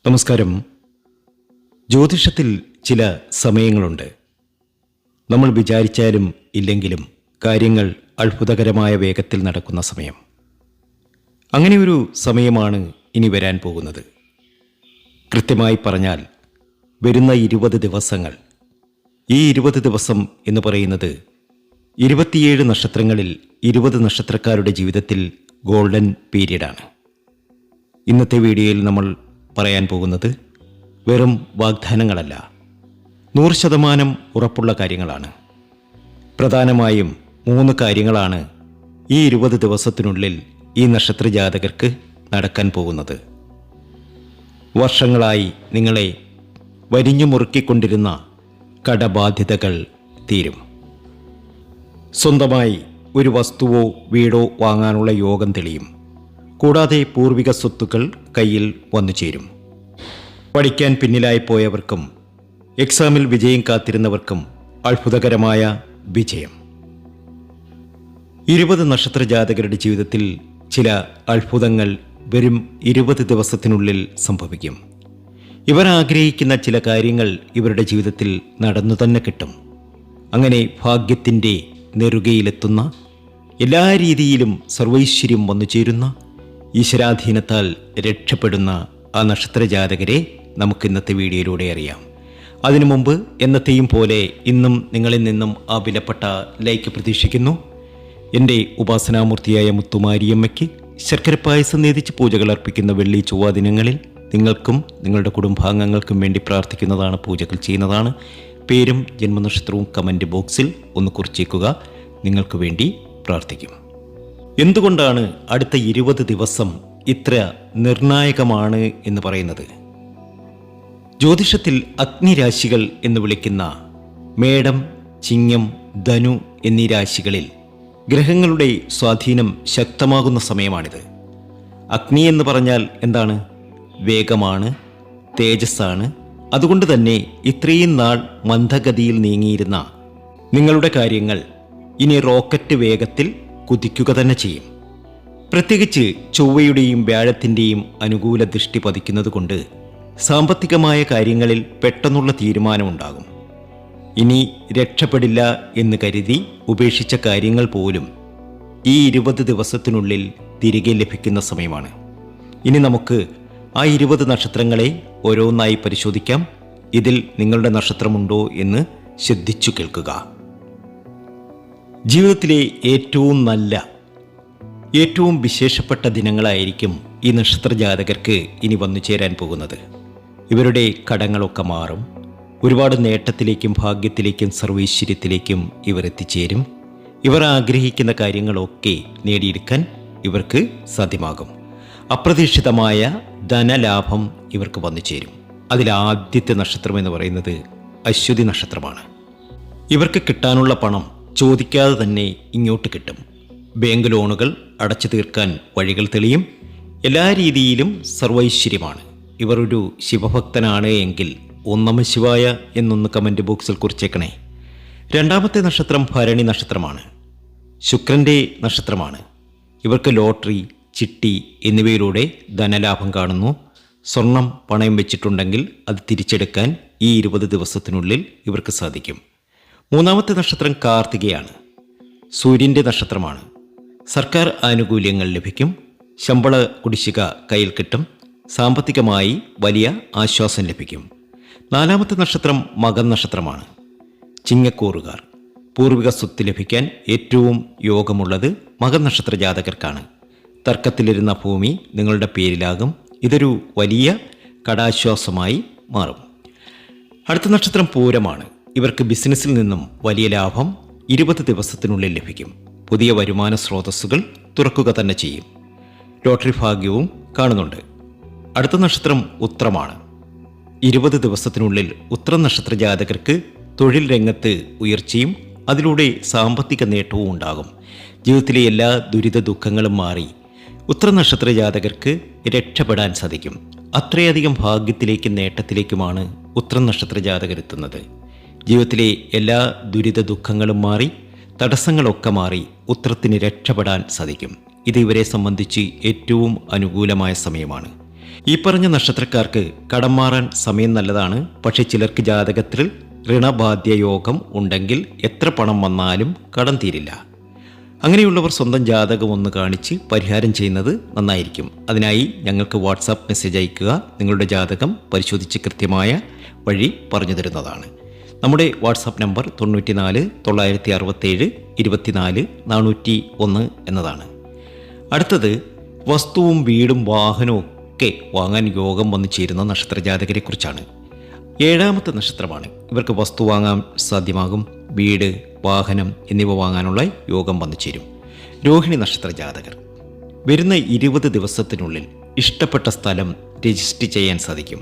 നമസ്കാരം. ജ്യോതിഷത്തിൽ ചില സമയങ്ങളുണ്ട്. നമ്മൾ വിചാരിച്ചാലും ഇല്ലെങ്കിലും കാര്യങ്ങൾ അത്ഭുതകരമായ വേഗത്തിൽ നടക്കുന്ന സമയം. അങ്ങനെ ഒരു സമയമാണ് ഇനി വരാൻ പോകുന്നത്. കൃത്യമായി പറഞ്ഞാൽ വരുന്ന 20 ദിവസങ്ങൾ. ഈ 20 ദിവസം എന്ന് പറയുന്നത് 27 നക്ഷത്രങ്ങളിൽ 20 നക്ഷത്രക്കാരുടെ ജീവിതത്തിൽ ഗോൾഡൻ പീരീഡാണ്. ഇന്നത്തെ വീഡിയോയിൽ നമ്മൾ പറയാൻ പോകുന്നത് വെറും വാഗ്ദാനങ്ങളല്ല, 100% ഉറപ്പുള്ള കാര്യങ്ങളാണ്. പ്രധാനമായും 3 കാര്യങ്ങളാണ് ഈ 20 ദിവസത്തിനുള്ളിൽ ഈ നക്ഷത്ര ജാതകർക്ക് നടക്കാൻ പോകുന്നത്. വർഷങ്ങളായി നിങ്ങളെ വരിഞ്ഞു മുറുക്കിക്കൊണ്ടിരുന്ന കടബാധ്യതകൾ തീരും. സ്വന്തമായി ഒരു വസ്തുവോ വീടോ വാങ്ങാനുള്ള യോഗം തെളിയും. കൂടാതെ പൂർവിക സ്വത്തുക്കൾ കയ്യിൽ വന്നു ചേരും. പഠിക്കാൻ പിന്നിലായി പോയവർക്കും എക്സാമിൽ വിജയം കാത്തിരുന്നവർക്കും അത്ഭുതകരമായ വിജയം. 20 നക്ഷത്ര ജാതകരുടെ ജീവിതത്തിൽ ചില അത്ഭുതങ്ങൾ വെറും 20 ദിവസത്തിനുള്ളിൽ സംഭവിക്കും. ഇവർ ആഗ്രഹിക്കുന്ന ചില കാര്യങ്ങൾ ഇവരുടെ ജീവിതത്തിൽ നടന്നു തന്നെ കിട്ടും. അങ്ങനെ ഭാഗ്യത്തിൻ്റെ നെറുകയിലെത്തുന്ന, എല്ലാ രീതിയിലും സർവൈശ്വര്യം വന്നു ചേരുന്ന, ഈശ്വരാധീനത്താൽ രക്ഷപ്പെടുന്ന ആ നക്ഷത്ര ജാതകരെ നമുക്ക് ഇന്നത്തെ വീഡിയോയിലൂടെ അറിയാം. അതിനു മുമ്പ് എന്നത്തെയും പോലെ ഇന്നും നിങ്ങളിൽ നിന്നും ആ വിലപ്പെട്ട ലൈക്ക് പ്രതീക്ഷിക്കുന്നു. എൻ്റെ ഉപാസനാമൂർത്തിയായ മുത്തുമാരിയമ്മയ്ക്ക് ശർക്കര പായസം നേതിച്ച് പൂജകൾ അർപ്പിക്കുന്ന വെള്ളി ചൊവ്വ ദിനങ്ങളിൽ നിങ്ങൾക്കും നിങ്ങളുടെ കുടുംബാംഗങ്ങൾക്കും വേണ്ടി പ്രാർത്ഥിക്കുന്നതാണ്, പൂജകൾ ചെയ്യുന്നതാണ്. പേരും ജന്മനക്ഷത്രവും കമൻറ്റ് ബോക്സിൽ ഒന്ന് കുറിച്ചേക്കുക. നിങ്ങൾക്ക് വേണ്ടി പ്രാർത്ഥിക്കും. എന്തുകൊണ്ടാണ് അടുത്ത 20 ദിവസം ഇത്ര നിർണായകമാണ് എന്ന് പറയുന്നത്? ജ്യോതിഷത്തിൽ അഗ്നിരാശികൾ എന്ന് വിളിക്കുന്ന മേടം, ചിങ്ങം, ധനു എന്നീ രാശികളിൽ ഗ്രഹങ്ങളുടെ സ്വാധീനം ശക്തമാകുന്ന സമയമാണിത്. അഗ്നി എന്ന് പറഞ്ഞാൽ എന്താണ്? വേഗമാണ്, തേജസ്സാണ്. അതുകൊണ്ട് തന്നെ ഇത്രയും നാൾ മന്ദഗതിയിൽ നീങ്ങിയിരുന്ന നിങ്ങളുടെ കാര്യങ്ങൾ ഇനി റോക്കറ്റ് വേഗത്തിൽ കുതിക്കുക തന്നെ ചെയ്യും. പ്രത്യേകിച്ച് ചൊവ്വയുടെയും വ്യാഴത്തിൻ്റെയും അനുകൂല ദൃഷ്ടി പതിക്കുന്നത് കൊണ്ട് സാമ്പത്തികമായ കാര്യങ്ങളിൽ പെട്ടെന്നുള്ള തീരുമാനമുണ്ടാകും. ഇനി രക്ഷപ്പെടില്ല എന്ന് കരുതി ഉപേക്ഷിച്ച കാര്യങ്ങൾ പോലും ഈ 20 ദിവസത്തിനുള്ളിൽ തിരികെ ലഭിക്കുന്ന സമയമാണ്. ഇനി നമുക്ക് ആ 20 നക്ഷത്രങ്ങളെ ഓരോന്നായി പരിശോധിക്കാം. ഇതിൽ നിങ്ങളുടെ നക്ഷത്രമുണ്ടോ എന്ന് ശ്രദ്ധിച്ചു കേൾക്കുക. ജീവിതത്തിലെ ഏറ്റവും നല്ല, ഏറ്റവും വിശേഷപ്പെട്ട ദിനങ്ങളായിരിക്കും ഈ നക്ഷത്ര ജാതകർക്ക് ഇനി വന്നു ചേരാൻ പോകുന്നത്. ഇവരുടെ കടങ്ങളൊക്കെ മാറും. ഒരുപാട് നേട്ടത്തിലേക്കും ഭാഗ്യത്തിലേക്കും സർവൈശ്വര്യത്തിലേക്കും ഇവർ എത്തിച്ചേരും. ഇവർ ആഗ്രഹിക്കുന്ന കാര്യങ്ങളൊക്കെ നേടിയെടുക്കാൻ ഇവർക്ക് സാധ്യമാകും. അപ്രതീക്ഷിതമായ ധനലാഭം ഇവർക്ക് വന്നു ചേരും. അതിലാദ്യത്തെ നക്ഷത്രം എന്ന് പറയുന്നത് അശ്വതി നക്ഷത്രമാണ്. ഇവർക്ക് കിട്ടാനുള്ള പണം ചോദിക്കാതെ തന്നെ ഇങ്ങോട്ട് കിട്ടും. ബാങ്ക് ലോണുകൾ അടച്ചു തീർക്കാൻ വഴികൾ തെളിയും. എല്ലാ രീതിയിലും സർവൈശ്വര്യമാണ്. ഇവർ ഒരു ശിവഭക്തനാണ് എങ്കിൽ ഓം നമഃ ശിവായ എന്നൊന്ന് കമൻറ്റ് ബോക്സിൽ കുറിച്ചേക്കണേ. രണ്ടാമത്തെ നക്ഷത്രം ഭരണി നക്ഷത്രമാണ്. ശുക്രൻ്റെ നക്ഷത്രമാണ്. ഇവർക്ക് ലോട്ടറി, ചിട്ടി എന്നിവയിലൂടെ ധനലാഭം കാണുന്നു. സ്വർണം പണയം വെച്ചിട്ടുണ്ടെങ്കിൽ അത് തിരിച്ചെടുക്കാൻ ഈ 20 ദിവസത്തിനുള്ളിൽ ഇവർക്ക് സാധിക്കും. മൂന്നാമത്തെ നക്ഷത്രം കാർത്തികയാണ്. സൂര്യൻ്റെ നക്ഷത്രമാണ്. സർക്കാർ ആനുകൂല്യങ്ങൾ ലഭിക്കും. ശമ്പള കുടിശ്ശിക കയ്യിൽ കിട്ടും. സാമ്പത്തികമായി വലിയ ആശ്വാസം ലഭിക്കും. നാലാമത്തെ നക്ഷത്രം മകം നക്ഷത്രമാണ്. ചിങ്ങക്കൂറുകാർ. പൂർവിക സ്വത്ത് ലഭിക്കാൻ ഏറ്റവും യോഗമുള്ളത് മകം നക്ഷത്ര ജാതകർക്കാണ്. തർക്കത്തിലിരുന്ന ഭൂമി നിങ്ങളുടെ പേരിലാകും. ഇതൊരു വലിയ കടാശ്വാസമായി മാറും. അടുത്ത നക്ഷത്രം പൂരമാണ്. ഇവർക്ക് ബിസിനസ്സിൽ നിന്നും വലിയ ലാഭം 20 ദിവസത്തിനുള്ളിൽ ലഭിക്കും. പുതിയ വരുമാന സ്രോതസ്സുകൾ തുറക്കുക തന്നെ ചെയ്യും. ലോട്ടറി ഭാഗ്യവും കാണുന്നുണ്ട്. അടുത്ത നക്ഷത്രം ഉത്രമാണ്. 20 ദിവസത്തിനുള്ളിൽ ഉത്രം നക്ഷത്ര ജാതകർക്ക് തൊഴിൽ രംഗത്ത് ഉയർച്ചയും അതിലൂടെ സാമ്പത്തിക നേട്ടവും ഉണ്ടാകും. ജീവിതത്തിലെ എല്ലാ ദുരിത ദുഃഖങ്ങളും മാറി ഉത്രം നക്ഷത്ര ജാതകർക്ക് രക്ഷപ്പെടാൻ സാധിക്കും. അത്രയധികം ഭാഗ്യത്തിലേക്കും നേട്ടത്തിലേക്കുമാണ് ഉത്രം നക്ഷത്ര ജാതകരെത്തുന്നത്. ജീവിതത്തിലെ എല്ലാ ദുരിത ദുഃഖങ്ങളും മാറി, തടസ്സങ്ങളൊക്കെ മാറി ഉത്രത്തിന് രക്ഷപ്പെടാൻ സാധിക്കും. ഇത് ഇവരെ സംബന്ധിച്ച് ഏറ്റവും അനുകൂലമായ സമയമാണ്. ഈ പറഞ്ഞ നക്ഷത്രക്കാർക്ക് കടം മാറാൻ സമയം നല്ലതാണ്. പക്ഷേ ചിലർക്ക് ജാതകത്തിൽ ഋണബാധ്യ യോഗം ഉണ്ടെങ്കിൽ എത്ര പണം വന്നാലും കടം തീരില്ല. അങ്ങനെയുള്ളവർ സ്വന്തം ജാതകം ഒന്ന് കാണിച്ച് പരിഹാരം ചെയ്യുന്നത് നന്നായിരിക്കും. അതിനായി ഞങ്ങൾക്ക് വാട്സാപ്പ് മെസ്സേജ് അയയ്ക്കുക. നിങ്ങളുടെ ജാതകം പരിശോധിച്ച് കൃത്യമായ വഴി പറഞ്ഞു തരുന്നതാണ്. നമ്മുടെ വാട്സാപ്പ് നമ്പർ 94 967 24 401 എന്നതാണ്. അടുത്തത് വസ്തുവും വീടും വാഹനവും ഒക്കെ വാങ്ങാൻ യോഗം വന്നു ചേരുന്ന നക്ഷത്രജാതകരെ കുറിച്ചാണ്. 7ാമത്തെ നക്ഷത്രമാണ്. ഇവർക്ക് വസ്തു വാങ്ങാൻ സാധ്യമാകും. വീട്, വാഹനം എന്നിവ വാങ്ങാനുള്ള യോഗം വന്നു ചേരും. രോഹിണി നക്ഷത്ര ജാതകർ വരുന്ന 20 ദിവസത്തിനുള്ളിൽ ഇഷ്ടപ്പെട്ട സ്ഥലം രജിസ്റ്റർ ചെയ്യാൻ സാധിക്കും.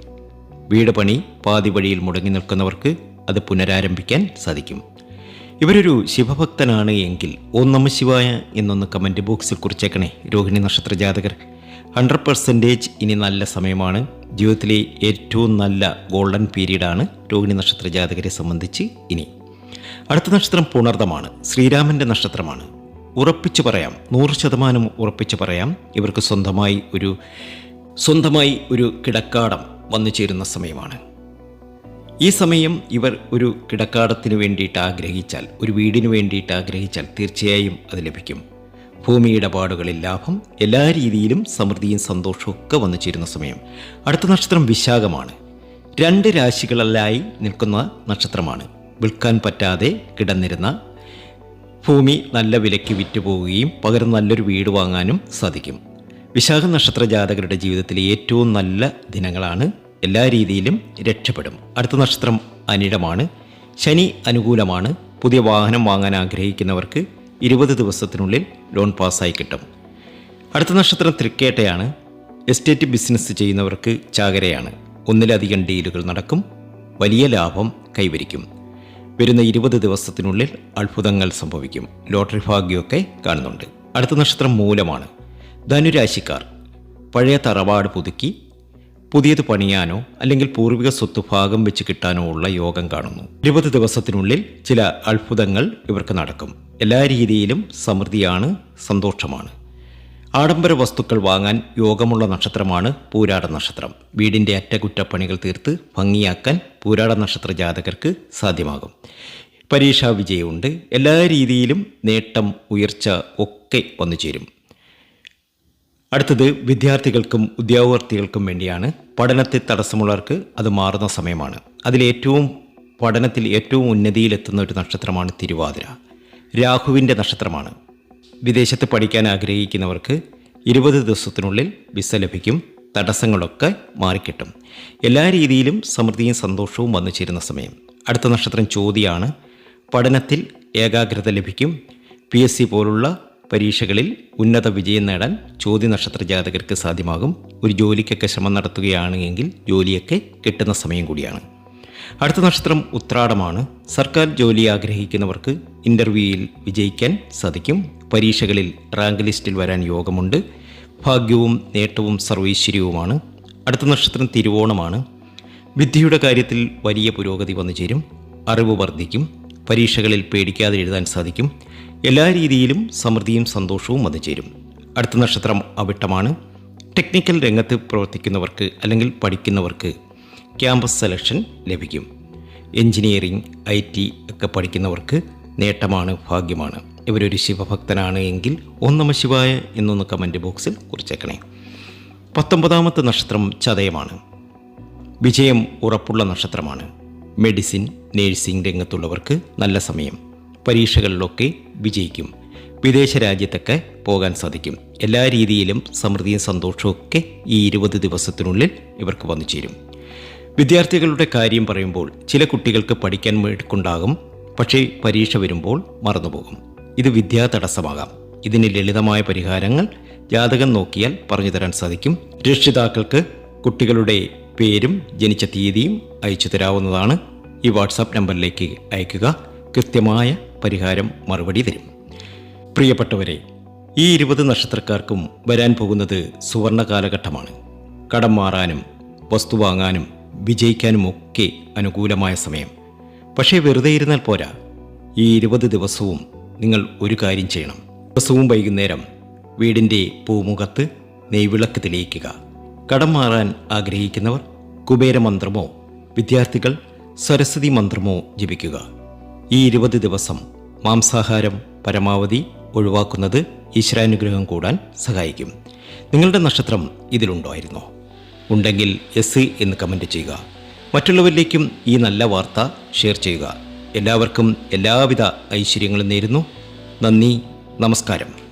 വീട് പണി പാതി വഴിയിൽ മുടങ്ങി നിൽക്കുന്നവർക്ക് അത് പുനരാരംഭിക്കാൻ സാധിക്കും. ഇവരൊരു ശിവഭക്തനാണ് എങ്കിൽ ഓം നമഃ ശിവായ എന്നൊന്ന് കമൻറ്റ് ബോക്സിൽ കുറിച്ചേക്കണേ. രോഹിണി നക്ഷത്ര ജാതകർ 100% ഇനി നല്ല സമയമാണ്. ജീവിതത്തിലെ ഏറ്റവും നല്ല ഗോൾഡൻ പീരീഡാണ് രോഹിണി നക്ഷത്ര ജാതകരെ സംബന്ധിച്ച്. ഇനി അടുത്ത നക്ഷത്രം പുണർദമാണ്. ശ്രീരാമൻ്റെ നക്ഷത്രമാണ്. ഉറപ്പിച്ചു പറയാം, 100% ഉറപ്പിച്ചു പറയാം, ഇവർക്ക് സ്വന്തമായി ഒരു കിടക്കാടം വന്നു ചേരുന്ന സമയമാണ്. ഈ സമയം ഇവർ ഒരു കിടക്കാടത്തിന് വേണ്ടിയിട്ട് ആഗ്രഹിച്ചാൽ, ഒരു വീടിന് വേണ്ടിയിട്ട് ആഗ്രഹിച്ചാൽ തീർച്ചയായും അത് ലഭിക്കും. ഭൂമി ഇടപാടുകളിൽ ലാഭം, എല്ലാ രീതിയിലും സമൃദ്ധിയും സന്തോഷവും ഒക്കെ വന്നു ചേരുന്ന സമയം. അടുത്ത നക്ഷത്രം വിശാഖമാണ്. 2 രാശികളിലായി നിൽക്കുന്ന നക്ഷത്രമാണ്. വിൽക്കാൻ പറ്റാതെ കിടന്നിരുന്ന ഭൂമി നല്ല വിലയ്ക്ക് വിറ്റുപോവുകയും പകരം നല്ലൊരു വീട് വാങ്ങാനും സാധിക്കും. വിശാഖ നക്ഷത്ര ജാതകരുടെ ജീവിതത്തിലെ ഏറ്റവും നല്ല ദിനങ്ങളാണ്. എല്ലാ രീതിയിലും രക്ഷപ്പെടും. അടുത്ത നക്ഷത്രം അനിഴമാണ്. ശനി അനുകൂലമാണ്. പുതിയ വാഹനം വാങ്ങാൻ ആഗ്രഹിക്കുന്നവർക്ക് 20 ദിവസത്തിനുള്ളിൽ ലോൺ പാസ്സായി കിട്ടും. അടുത്ത നക്ഷത്രം തൃക്കേട്ടയാണ്. എസ്റ്റേറ്റ് ബിസിനസ് ചെയ്യുന്നവർക്ക് ചാകരയാണ്. ഒന്നിലധികം ഡീലുകൾ നടക്കും. വലിയ ലാഭം കൈവരിക്കും. വരുന്ന 20 ദിവസത്തിനുള്ളിൽ അത്ഭുതങ്ങൾ സംഭവിക്കും. ലോട്ടറി ഭാഗ്യമൊക്കെ കാണുന്നുണ്ട്. അടുത്ത നക്ഷത്രം മൂലമാണ്. ധനുരാശിക്കാർ പഴയ തറവാട് പുതുക്കി പുതിയത് പണിയാനോ അല്ലെങ്കിൽ പൂർവിക സ്വത്ത് ഭാഗം വെച്ച് കിട്ടാനോ ഉള്ള യോഗം കാണുന്നു. 20 ദിവസത്തിനുള്ളിൽ ചില അത്ഭുതങ്ങൾ ഇവർക്ക് നടക്കും. എല്ലാ രീതിയിലും സമൃദ്ധിയാണ്, സന്തോഷമാണ്. ആഡംബര വസ്തുക്കൾ വാങ്ങാൻ യോഗമുള്ള നക്ഷത്രമാണ് പൂരാട നക്ഷത്രം. വീടിൻ്റെ അറ്റകുറ്റപ്പണികൾ തീർത്ത് ഭംഗിയാക്കാൻ പൂരാട നക്ഷത്ര ജാതകർക്ക് സാധ്യമാകും. പരീക്ഷാ വിജയമുണ്ട്. എല്ലാ രീതിയിലും നേട്ടം, ഉയർച്ച ഒക്കെ വന്നു ചേരും. അടുത്തത് വിദ്യാർത്ഥികൾക്കും ഉദ്യോഗാർത്ഥികൾക്കും വേണ്ടിയാണ്. പഠനത്തിൽ തടസ്സമുള്ളവർക്ക് അത് മാറുന്ന സമയമാണ്. പഠനത്തിൽ ഏറ്റവും ഉന്നതിയിലെത്തുന്ന ഒരു നക്ഷത്രമാണ് തിരുവാതിര. രാഹുവിൻ്റെ നക്ഷത്രമാണ്. വിദേശത്ത് പഠിക്കാൻ ആഗ്രഹിക്കുന്നവർക്ക് 20 ദിവസത്തിനുള്ളിൽ വിസ ലഭിക്കും. തടസ്സങ്ങളൊക്കെ മാറിക്കിട്ടും. എല്ലാ രീതിയിലും സമൃദ്ധിയും സന്തോഷവും വന്നു ചേരുന്ന സമയം. അടുത്ത നക്ഷത്രം ചോതിയാണ്. പഠനത്തിൽ ഏകാഗ്രത ലഭിക്കും. PSC പോലുള്ള പരീക്ഷകളിൽ ഉന്നത വിജയം നേടാൻ ചോതി നക്ഷത്ര ജാതകർക്ക് സാധ്യമാകും. ഒരു ജോലിക്കൊക്കെ ശ്രമം നടത്തുകയാണ് എങ്കിൽ ജോലിയൊക്കെ കിട്ടുന്ന സമയം കൂടിയാണ്. അടുത്ത നക്ഷത്രം ഉത്രാടമാണ്. സർക്കാർ ജോലി ആഗ്രഹിക്കുന്നവർക്ക് ഇൻ്റർവ്യൂയിൽ വിജയിക്കാൻ സാധിക്കും. പരീക്ഷകളിൽ റാങ്ക് ലിസ്റ്റിൽ വരാൻ യോഗമുണ്ട്. ഭാഗ്യവും നേട്ടവും സർവൈശ്വര്യവുമാണ്. അടുത്ത നക്ഷത്രം തിരുവോണമാണ്. വിദ്യയുടെ കാര്യത്തിൽ വലിയ പുരോഗതി വന്നു ചേരും. അറിവ് വർദ്ധിക്കും. പരീക്ഷകളിൽ പേടിക്കാതെ എഴുതാൻ സാധിക്കും. എല്ലാ രീതിയിലും സമൃദ്ധിയും സന്തോഷവും വന്നു ചേരും. അടുത്ത നക്ഷത്രം അവിട്ടമാണ്. ടെക്നിക്കൽ രംഗത്ത് പ്രവർത്തിക്കുന്നവർക്ക് അല്ലെങ്കിൽ പഠിക്കുന്നവർക്ക് ക്യാമ്പസ് സെലക്ഷൻ ലഭിക്കും. എൻജിനീയറിംഗ്, IT ഒക്കെ പഠിക്കുന്നവർക്ക് നേട്ടമാണ്, ഭാഗ്യമാണ്. ഇവരൊരു ശിവഭക്തനാണ് എങ്കിൽ ഓം നമഃ ശിവായ എന്നൊന്ന് കമൻറ്റ് ബോക്സിൽ കുറിച്ചേക്കണേ. 19ാമത്തെ നക്ഷത്രം ചതയമാണ്. വിജയം ഉറപ്പുള്ള നക്ഷത്രമാണ്. മെഡിസിൻ, നേഴ്സിംഗ് രംഗത്തുള്ളവർക്ക് നല്ല സമയം. പരീക്ഷകളിലൊക്കെ വിജയിക്കും. വിദേശ രാജ്യത്തൊക്കെ പോകാൻ സാധിക്കും. എല്ലാ രീതിയിലും സമൃദ്ധിയും സന്തോഷവും ഒക്കെ ഈ 20 ദിവസത്തിനുള്ളിൽ ഇവർക്ക് വന്നു ചേരും. വിദ്യാർത്ഥികളുടെ കാര്യം പറയുമ്പോൾ ചില കുട്ടികൾക്ക് പഠിക്കാൻ മിടുക്കുണ്ടാകും. പക്ഷേ പരീക്ഷ വരുമ്പോൾ മറന്നുപോകും. ഇത് വിദ്യാ തടസ്സമാകാം. ഇതിന് ലളിതമായ പരിഹാരങ്ങൾ ജാതകം നോക്കിയാൽ പറഞ്ഞു തരാൻ സാധിക്കും. രക്ഷിതാക്കൾക്ക് കുട്ടികളുടെ പേരും ജനിച്ച തീയതിയും അയച്ചു തരാവുന്നതാണ്. ഈ വാട്സാപ്പ് നമ്പറിലേക്ക് അയയ്ക്കുക. കൃത്യമായ പരിഹാരം മറുപടി തരും. പ്രിയപ്പെട്ടവരെ, ഈ 20 നക്ഷത്രക്കാർക്കും വരാൻ പോകുന്നത് സുവർണ കാലഘട്ടമാണ്. കടം മാറാനും വസ്തു വാങ്ങാനും വിജയിക്കാനുമൊക്കെ അനുകൂലമായ സമയം. പക്ഷേ വെറുതെ ഇരുന്നാൽ പോരാ. ഈ 20 ദിവസവും നിങ്ങൾ ഒരു കാര്യം ചെയ്യണം. ദിവസവും വൈകുന്നേരം വീടിൻ്റെ പൂമുഖത്ത് നെയ്വിളക്ക് തെളിയിക്കുക. കടം മാറാൻ ആഗ്രഹിക്കുന്നവർ കുബേരമന്ത്രമോ വിദ്യാർത്ഥികൾ സരസ്വതി മന്ത്രമോ ജപിക്കുക. ഈ 20 ദിവസം മാംസാഹാരം പരമാവധി ഒഴിവാക്കുന്നത് ഈശ്വരാനുഗ്രഹം കൂടാൻ സഹായിക്കും. നിങ്ങളുടെ നക്ഷത്രം ഇതിലുണ്ടായിരുന്നോ? ഉണ്ടെങ്കിൽ യെസ് എന്ന് കമൻറ്റ് ചെയ്യുക. മറ്റുള്ളവരിലേക്കും ഈ നല്ല വാർത്ത ഷെയർ ചെയ്യുക. എല്ലാവർക്കും എല്ലാവിധ ഐശ്വര്യങ്ങളും നേരുന്നു. നന്ദി, നമസ്കാരം.